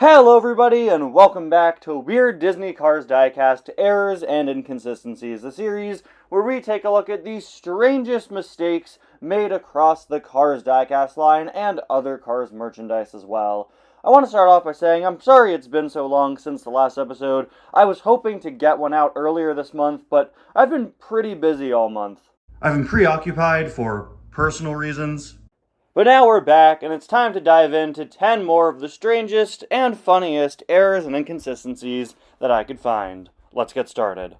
Hello everybody, and welcome back to Weird Disney Cars Diecast Errors and Inconsistencies, the series where we take a look at the strangest mistakes made across the Cars Diecast line and other Cars merchandise as well. I want to start off by saying I'm sorry it's been so long since the last episode. I was hoping to get one out earlier this month, but I've been pretty busy all month. I've been preoccupied for personal reasons. But now we're back, and it's time to dive into 10 more of the strangest and funniest errors and inconsistencies that I could find. Let's get started.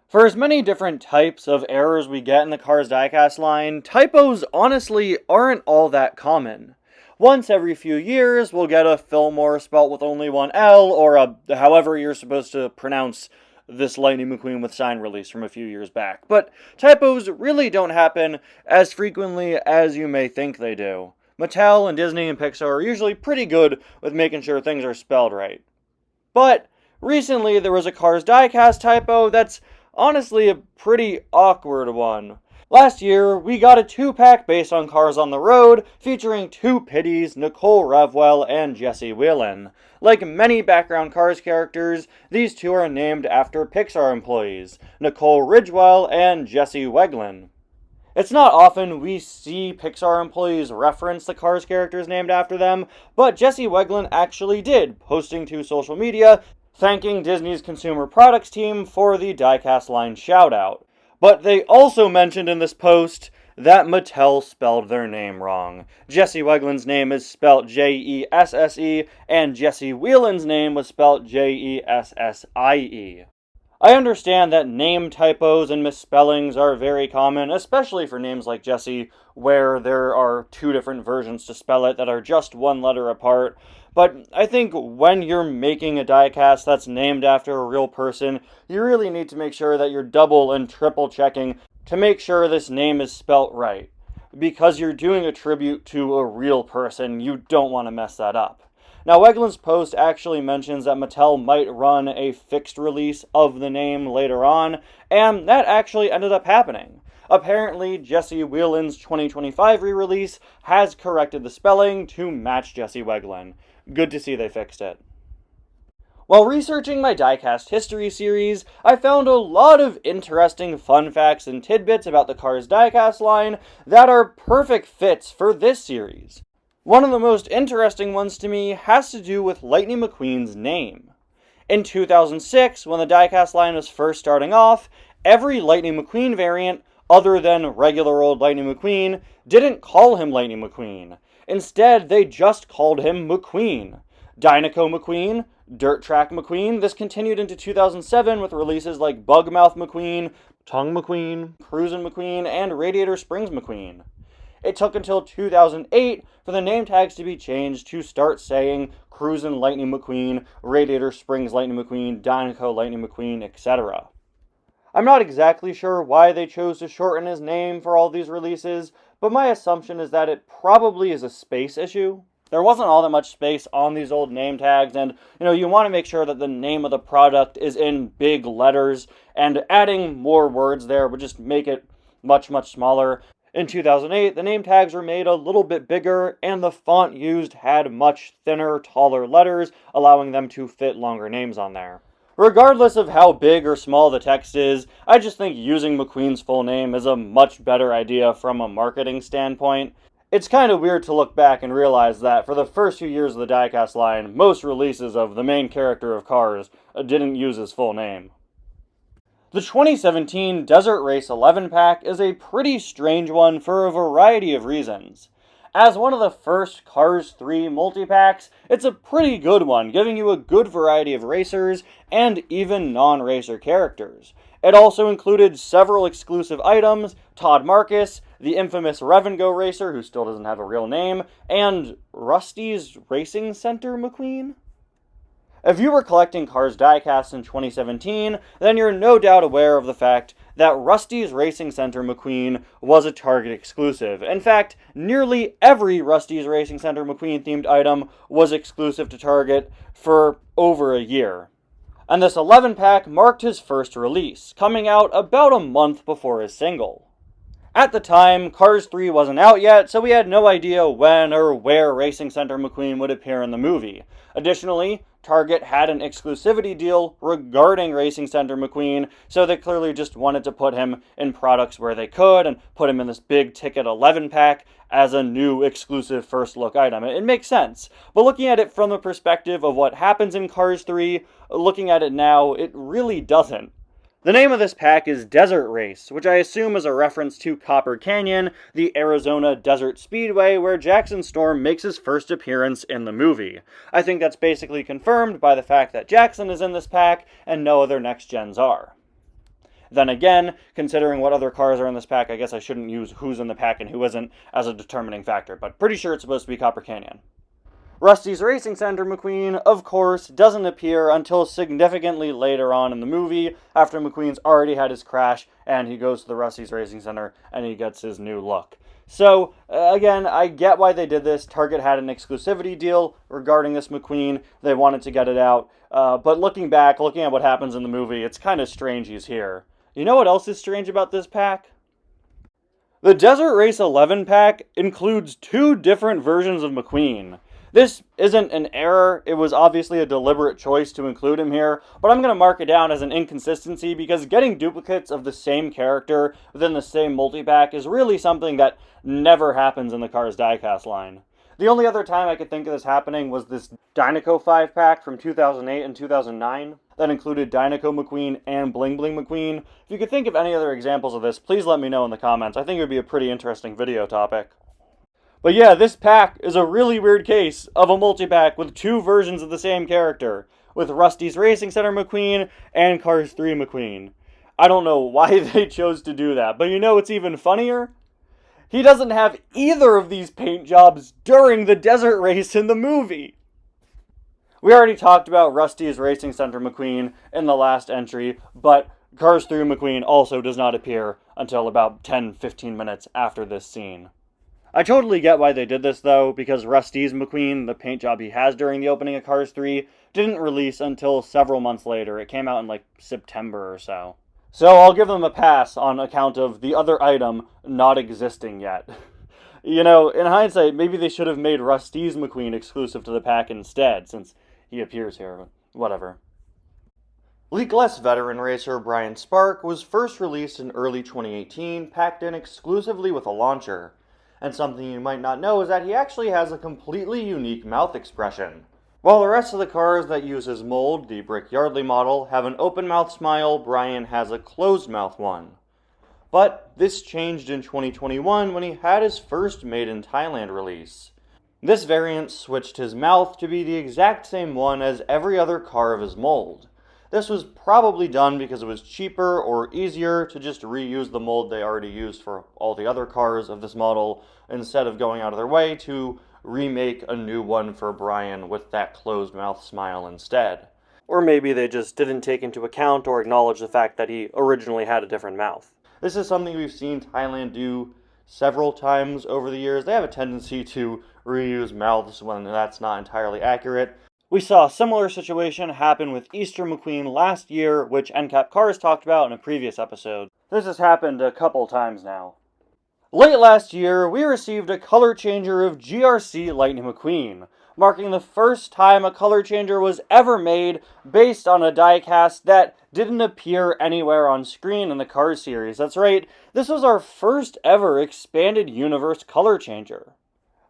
For as many different types of errors we get in the Cars Diecast line, typos honestly aren't all that common. Once every few years, we'll get a Fillmore spelt with only one L, or a however you're supposed to pronounce this Lightning McQueen with sign release from a few years back. But typos really don't happen as frequently as you may think they do. Mattel and Disney and Pixar are usually pretty good with making sure things are spelled right. But recently there was a Cars Diecast typo that's honestly a pretty awkward one. Last year, we got a 2-pack based on Cars on the Road, featuring two Pitties, Nicole Revwell and Jesse Whelan. Like many background Cars characters, these two are named after Pixar employees, Nicole Ridgewell and Jesse Weglin. It's not often we see Pixar employees reference the Cars characters named after them, but Jesse Weglin actually did, posting to social media, thanking Disney's consumer products team for the Diecast line shoutout. But they also mentioned in this post that Mattel spelled their name wrong. Jesse Weglin's name is spelled Jesse, and Jesse Whelan's name was spelled Jessie. I understand that name typos and misspellings are very common, especially for names like Jesse, where there are two different versions to spell it that are just one letter apart. But I think when you're making a diecast that's named after a real person, you really need to make sure that you're double and triple checking to make sure this name is spelt right. Because you're doing a tribute to a real person, you don't want to mess that up. Now, Weglin's post actually mentions that Mattel might run a fixed release of the name later on, and that actually ended up happening. Apparently, Jesse Whelan's 2025 re-release has corrected the spelling to match Jesse Weglin. Good to see they fixed it. While researching my Diecast history series, I found a lot of interesting fun facts and tidbits about the Cars Diecast line that are perfect fits for this series. One of the most interesting ones to me has to do with Lightning McQueen's name. In 2006, when the Diecast line was first starting off, every Lightning McQueen variant, other than regular old Lightning McQueen, didn't call him Lightning McQueen. Instead, they just called him McQueen. Dinoco McQueen, Dirt Track McQueen. This continued into 2007 with releases like Bugmouth McQueen, Tongue McQueen, Cruisin' McQueen, and Radiator Springs McQueen. It took until 2008 for the name tags to be changed to start saying Cruisin' Lightning McQueen, Radiator Springs Lightning McQueen, Dinoco Lightning McQueen, etc. I'm not exactly sure why they chose to shorten his name for all these releases, but my assumption is that it probably is a space issue. There wasn't all that much space on these old name tags, and you want to make sure that the name of the product is in big letters, and adding more words there would just make it much smaller. In 2008, the name tags were made a little bit bigger, and the font used had much thinner, taller letters, allowing them to fit longer names on there. Regardless of how big or small the text is, I just think using McQueen's full name is a much better idea from a marketing standpoint. It's kind of weird to look back and realize that for the first few years of the Diecast line, most releases of the main character of Cars didn't use his full name. The 2017 Desert Race 11-pack is a pretty strange one for a variety of reasons. As one of the first Cars 3 multi-packs, it's a pretty good one, giving you a good variety of racers and even non-racer characters. It also included several exclusive items, Todd Marcus, the infamous Revengo racer who still doesn't have a real name, and Rusty's Racing Center McQueen? If you were collecting Cars Diecast in 2017, then you're no doubt aware of the fact that Rusty's Racing Center McQueen was a Target exclusive. In fact, nearly every Rusty's Racing Center McQueen themed item was exclusive to Target for over a year. And this 11-pack marked his first release, coming out about a month before his single. At the time, Cars 3 wasn't out yet, so we had no idea when or where Racing Center McQueen would appear in the movie. Additionally, Target had an exclusivity deal regarding Racing Center McQueen, so they clearly just wanted to put him in products where they could and put him in this big ticket 11 pack as a new exclusive first look item. It makes sense, but looking at it from the perspective of what happens in Cars 3, looking at it now, it really doesn't. The name of this pack is Desert Race, which I assume is a reference to Copper Canyon, the Arizona Desert Speedway where Jackson Storm makes his first appearance in the movie. I think that's basically confirmed by the fact that Jackson is in this pack and no other next gens are. Then again, considering what other cars are in this pack, I guess I shouldn't use who's in the pack and who isn't as a determining factor, but pretty sure it's supposed to be Copper Canyon. Rusty's Racing Center McQueen, of course, doesn't appear until significantly later on in the movie, after McQueen's already had his crash, and he goes to the Rusty's Racing Center, and he gets his new look. So, again, I get why they did this. Target had an exclusivity deal regarding this McQueen. They wanted to get it out. But looking back, looking at what happens in the movie, it's kind of strange he's here. You know what else is strange about this pack? The Desert Race 11 pack includes 2 different versions of McQueen. This isn't an error, it was obviously a deliberate choice to include him here, but I'm going to mark it down as an inconsistency because getting duplicates of the same character within the same multi-pack is really something that never happens in the Cars Diecast line. The only other time I could think of this happening was this Dynaco 5-pack from 2008 and 2009 that included Dynaco McQueen and Bling Bling McQueen. If you could think of any other examples of this, please let me know in the comments. I think it would be a pretty interesting video topic. But yeah, this pack is a really weird case of a multi-pack with 2 versions of the same character, with Rusty's Racing Center McQueen and Cars 3 McQueen. I don't know why they chose to do that, but you know what's even funnier? He doesn't have either of these paint jobs during the desert race in the movie! We already talked about Rusty's Racing Center McQueen in the last entry, but Cars 3 McQueen also does not appear until about 10-15 minutes after this scene. I totally get why they did this, though, because Rusty's McQueen, the paint job he has during the opening of Cars 3, didn't release until several months later. It came out in, like, September or so. So I'll give them a pass on account of the other item not existing yet. You know, in hindsight, maybe they should have made Rusty's McQueen exclusive to the pack instead, since he appears here, but whatever. Leakless veteran racer Brian Spark was first released in early 2018, packed in exclusively with a launcher. And something you might not know is that he actually has a completely unique mouth expression. While the rest of the cars that use his mold, the Brick Yardley model, have an open mouth smile, Brian has a closed mouth one. But this changed in 2021 when he had his first Made in Thailand release. This variant switched his mouth to be the exact same one as every other car of his mold. This was probably done because it was cheaper or easier to just reuse the mold they already used for all the other cars of this model instead of going out of their way to remake a new one for Brian with that closed mouth smile instead. Or maybe they just didn't take into account or acknowledge the fact that he originally had a different mouth. This is something we've seen Thailand do several times over the years. They have a tendency to reuse mouths when that's not entirely accurate. We saw a similar situation happen with Easter McQueen last year, which NCAP Cars talked about in a previous episode. This has happened a couple times now. Late last year, we received a color changer of GRC Lightning McQueen, marking the first time a color changer was ever made based on a diecast that didn't appear anywhere on screen in the Cars series. That's right, this was our first ever expanded universe color changer.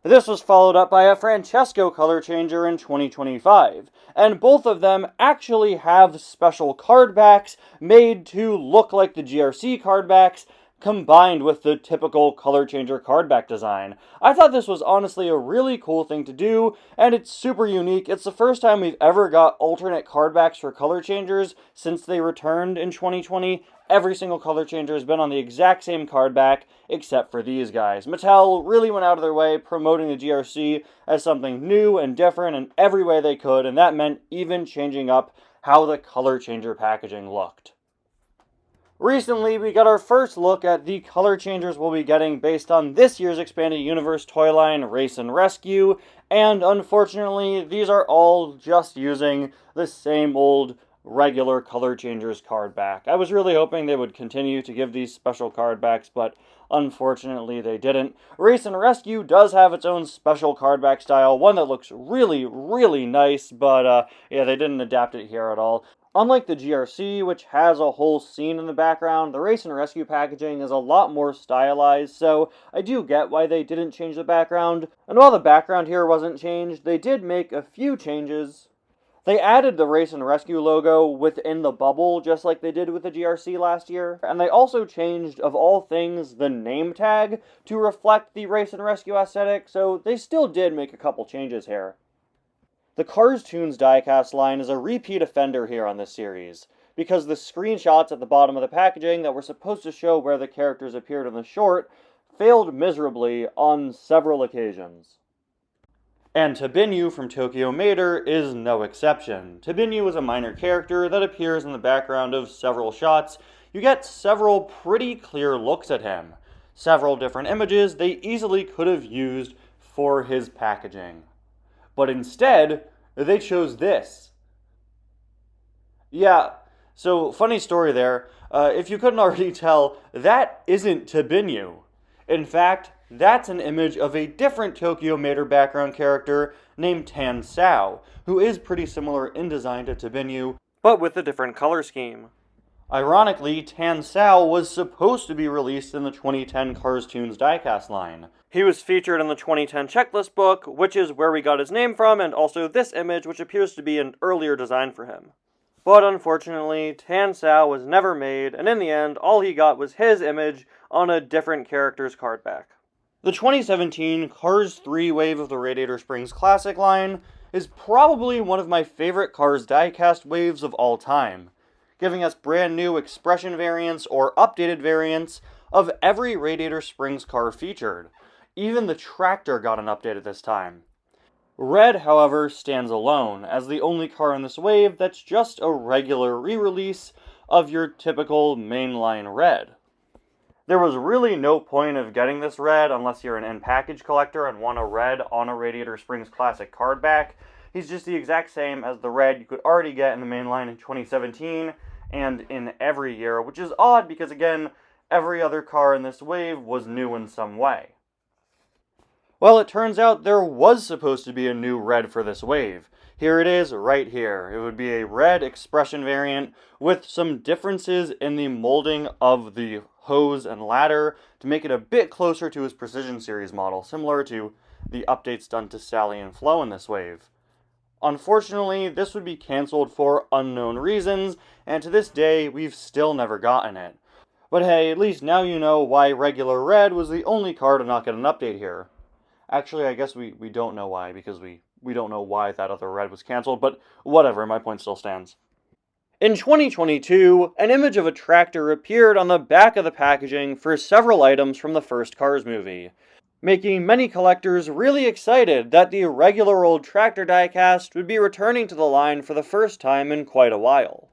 This was followed up by a Francesco color changer in 2025, and both of them actually have special card backs made to look like the GRC card backs, combined with the typical color changer card back design. I thought this was honestly a really cool thing to do, and it's super unique. It's the first time we've ever got alternate card backs for color changers since they returned in 2020. Every single color changer has been on the exact same card back, except for these guys. Mattel really went out of their way promoting the GRC as something new and different in every way they could, and that meant even changing up how the color changer packaging looked. Recently, we got our first look at the color changers we'll be getting based on this year's Expanded Universe toy line, Race and Rescue, and unfortunately, these are all just using the same old regular Color Changers card back. I was really hoping they would continue to give these special card backs, but unfortunately they didn't. Race and Rescue does have its own special card back style, one that looks really, really nice, but yeah, they didn't adapt it here at all. Unlike the GRC, which has a whole scene in the background, the Race and Rescue packaging is a lot more stylized, so I do get why they didn't change the background. And while the background here wasn't changed, they did make a few changes. They added the Race and Rescue logo within the bubble, just like they did with the GRC last year, and they also changed, of all things, the name tag to reflect the Race and Rescue aesthetic, so they still did make a couple changes here. The Cars Toons diecast line is a repeat offender here on this series, because the screenshots at the bottom of the packaging that were supposed to show where the characters appeared in the short failed miserably on several occasions. And Tabinyu from Tokyo Mater is no exception. Tabinyu is a minor character that appears in the background of several shots. You get several pretty clear looks at him. Several different images they easily could have used for his packaging. But instead, they chose this. Yeah, so funny story there. If you couldn't already tell, that isn't Tabinyu. In fact, that's an image of a different Tokyo Mater background character named Tan Sao, who is pretty similar in design to Tabinyu, but with a different color scheme. Ironically, Tan Sao was supposed to be released in the 2010 Cars Toons diecast line. He was featured in the 2010 checklist book, which is where we got his name from, and also this image, which appears to be an earlier design for him. But unfortunately, Tan Sao was never made, and in the end, all he got was his image on a different character's card back. The 2017 Cars 3 Wave of the Radiator Springs Classic line is probably one of my favorite Cars diecast waves of all time, giving us brand new expression variants or updated variants of every Radiator Springs car featured. Even the tractor got an update at this time. Red, however, stands alone as the only car in this wave that's just a regular re-release of your typical mainline red. There was really no point of getting this red unless you're an in-package collector and want a red on a Radiator Springs Classic card back. He's just the exact same as the red you could already get in the main line in 2017 and in every year, which is odd because, again, every other car in this wave was new in some way. Well, it turns out there was supposed to be a new red for this wave. Here it is, right here. It would be a red expression variant with some differences in the molding of the hose and ladder to make it a bit closer to his Precision Series model, similar to the updates done to Sally and Flo in this wave. Unfortunately, this would be cancelled for unknown reasons, and to this day, we've still never gotten it. But hey, at least now you know why regular red was the only car to not get an update here. Actually, I guess we don't know why, because we don't know why that other red was cancelled, but whatever, my point still stands. In 2022, an image of a tractor appeared on the back of the packaging for several items from the first Cars movie, making many collectors really excited that the regular old tractor diecast would be returning to the line for the first time in quite a while.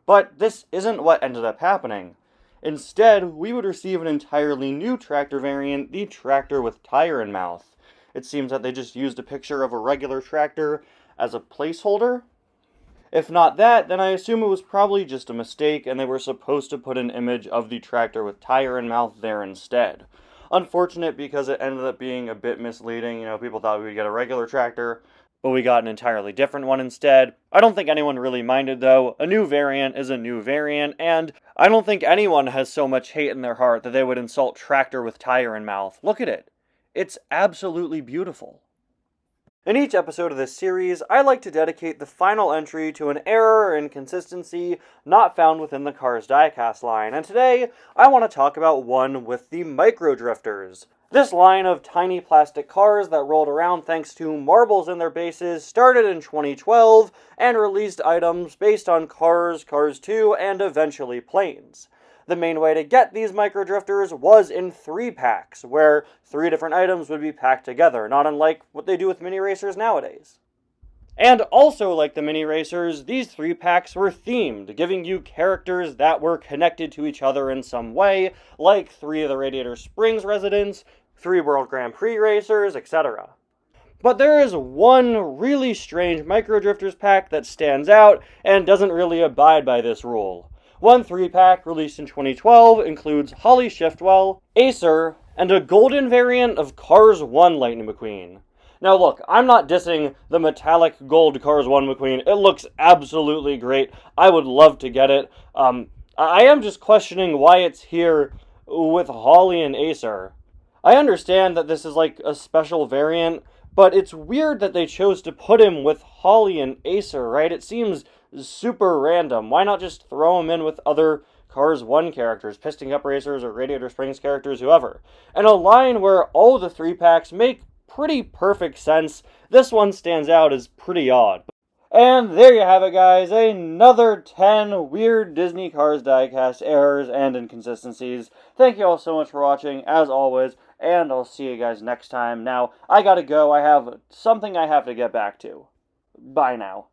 But this isn't what ended up happening. Instead, we would receive an entirely new tractor variant, the tractor with tire in mouth. It seems that they just used a picture of a regular tractor as a placeholder. If not that, then I assume it was probably just a mistake and they were supposed to put an image of the tractor with tire in mouth there instead. Unfortunate because it ended up being a bit misleading. People thought we would get a regular tractor, but we got an entirely different one instead. I don't think anyone really minded though. A new variant is a new variant, and I don't think anyone has so much hate in their heart that they would insult tractor with tire in mouth. Look at it. It's absolutely beautiful. In each episode of this series, I like to dedicate the final entry to an error or inconsistency not found within the Cars diecast line, and today I want to talk about one with the micro drifters. This line of tiny plastic cars that rolled around thanks to marbles in their bases started in 2012 and released items based on Cars, Cars 2, and eventually planes. The main way to get these micro drifters was in 3-packs, where 3 different items would be packed together, not unlike what they do with mini racers nowadays. And also like the mini racers, these 3-packs were themed, giving you characters that were connected to each other in some way, like 3 of the Radiator Springs residents, 3 World Grand Prix racers, etc. But there is one really strange Micro Drifters pack that stands out and doesn't really abide by this rule. One 3-pack released in 2012 includes Holly Shiftwell, Acer, and a golden variant of Cars 1 Lightning McQueen. Now look, I'm not dissing the metallic gold Cars 1 McQueen. It looks absolutely great. I would love to get it. I am just questioning why it's here with Holly and Acer. I understand that this is like a special variant, but it's weird that they chose to put him with Holly and Acer, right? It seems super random. Why not just throw him in with other Cars 1 characters, Piston Cup Racers or Radiator Springs characters, whoever? And a line where all the 3-packs make pretty perfect sense, this one stands out as pretty odd. And there you have it, guys, another 10 weird Disney Cars diecast errors and inconsistencies. Thank you all so much for watching, as always, and I'll see you guys next time. Now, I gotta go, I have something I have to get back to. Bye now.